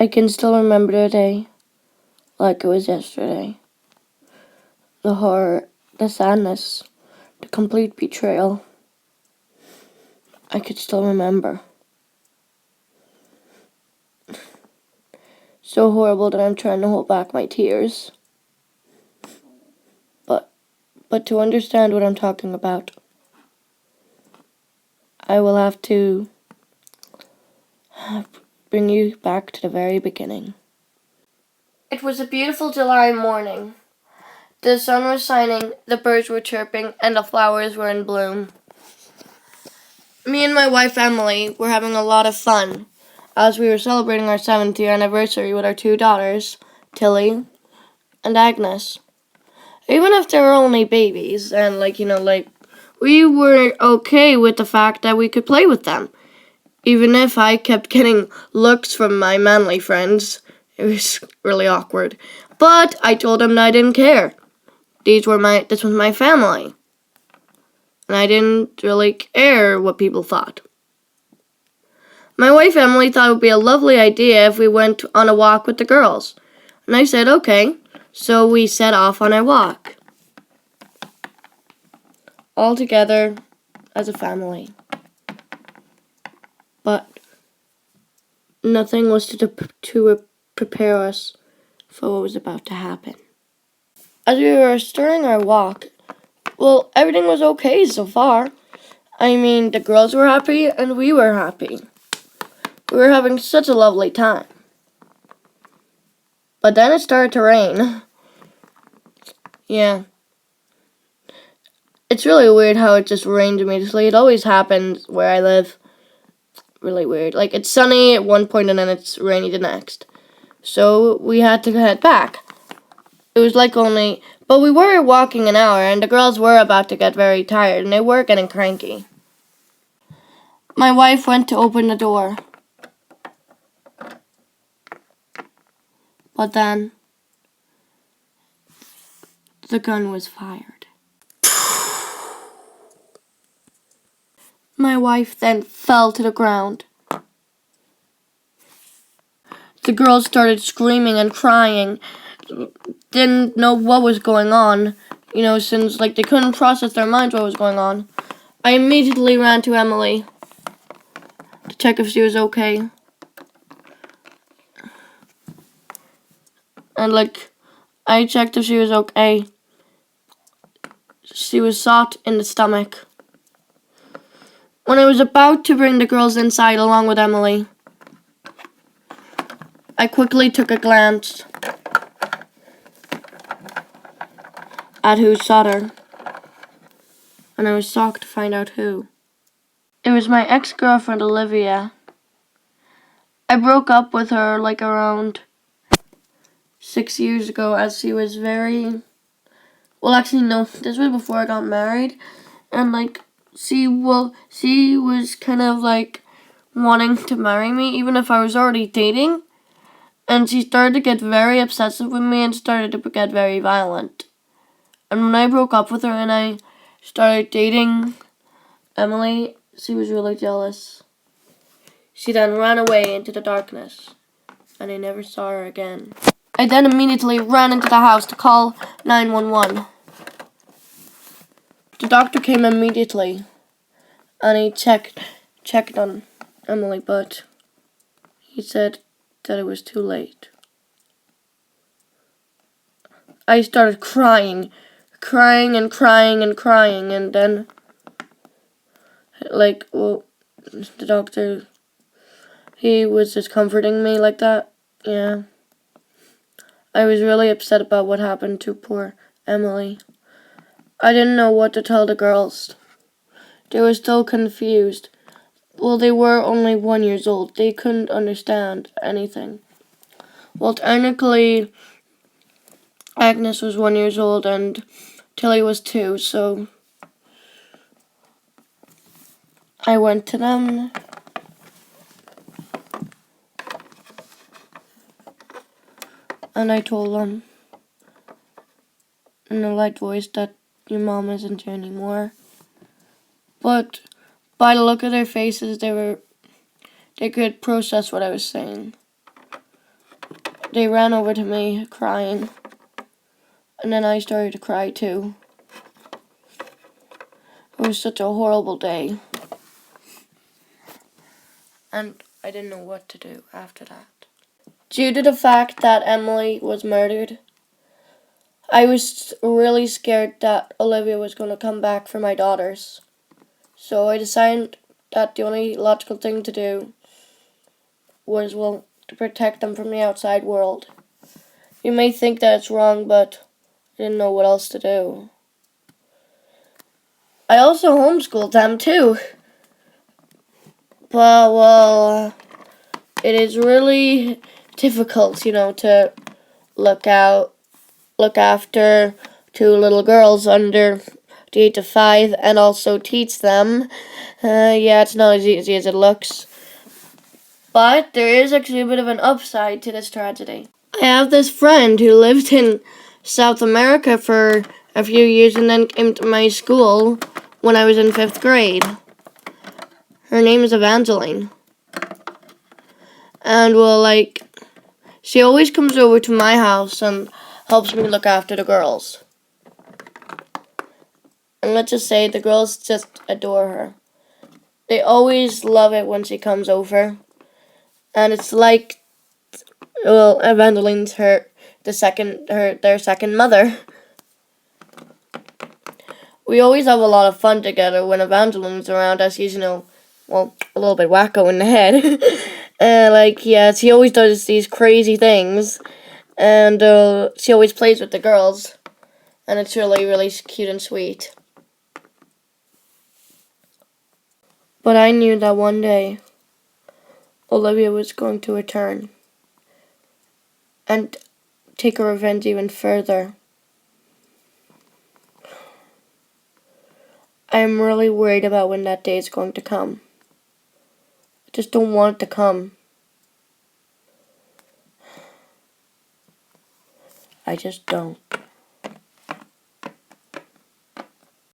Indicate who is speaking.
Speaker 1: I can still remember the day like it was yesterday. The horror, the sadness, the complete betrayal. I could still remember. So horrible that I'm trying to hold back my tears. But to understand what I'm talking about, I will have to bring you back to the very beginning. It was a beautiful July morning. The sun was shining, the birds were chirping, and the flowers were in bloom. Me and my wife Emily were having a lot of fun as we were celebrating our 7th year anniversary with our 2 daughters, Tilly and Agnes. Even if they were only babies, and we were okay with the fact that we could play with them. Even if I kept getting looks from my manly friends, it was really awkward. But I told them that I didn't care. This was my family. And I didn't really care what people thought. My wife Emily thought it would be a lovely idea if we went on a walk with the girls. And I said, okay. So we set off on our walk. All together as a family. But nothing was to prepare us for what was about to happen. As we were starting our walk, well, everything was okay so far. I mean, the girls were happy and we were happy. We were having such a lovely time. But then it started to rain. Yeah. It's really weird how it just rained immediately. It always happens where I live. Really weird. Like, it's sunny at one point and then it's rainy the next. So we had to head back. It was but we were walking an hour and the girls were about to get very tired and they were getting cranky. My wife went to open the door. But then the gun was fired. My wife then fell to the ground. The girls started screaming and crying. Didn't know what was going on, since they couldn't process their minds what was going on. I immediately ran to Emily to check if she was okay. And I checked if she was okay. She was shot in the stomach. When I was about to bring the girls inside along with Emily, I quickly took a glance at who shot her, and I was shocked to find out who. It was my ex-girlfriend, Olivia. I broke up with her around 6 years ago as she was very... Well, actually, no, this was before I got married, and she was kind of wanting to marry me even if I was already dating, and she started to get very obsessive with me and started to get very violent. And when I broke up with her and I started dating Emily, she was really jealous. She then ran away into the darkness, and I never saw her again. I then immediately ran into the house to call 911. The doctor came immediately, and he checked on Emily, but he said that it was too late. I started crying and then, the doctor, he was just comforting me like that, yeah. I was really upset about what happened to poor Emily. I didn't know what to tell the girls. They were still confused. Well, they were only 1 year old. They couldn't understand anything. Well, technically, Agnes was 1 year old and Tilly was 2, so I went to them. And I told them in a light voice that your mom isn't here anymore. But by the look of their faces, they could process what I was saying. they ran over to me crying. And then I started to cry too. It was such a horrible day. And I didn't know what to do after that. Due to the fact that Emily was murdered, I was really scared that Olivia was going to come back for my daughters. So I decided that the only logical thing to do was, well, to protect them from the outside world. You may think that it's wrong, but I didn't know what else to do. I also homeschooled them too. But, well, it is really difficult, to look after two little girls under the age of 5 and also teach them. Yeah, it's not as easy as it looks. But there is actually a bit of an upside to this tragedy. I have this friend who lived in South America for a few years and then came to my school when I was in 5th grade. Her name is Evangeline. And, well, she always comes over to my house and helps me look after the girls. And let's just say the girls just adore her. They always love it when she comes over. And it's like, well, Evangeline's their second mother. We always have a lot of fun together when Evangeline's around us. She's, a little bit wacko in the head. She always does these crazy things. And she always plays with the girls. And it's really, really cute and sweet. But I knew that one day Olivia was going to return and take her revenge even further. I am really worried about when that day is going to come. I just don't want it to come. I just don't.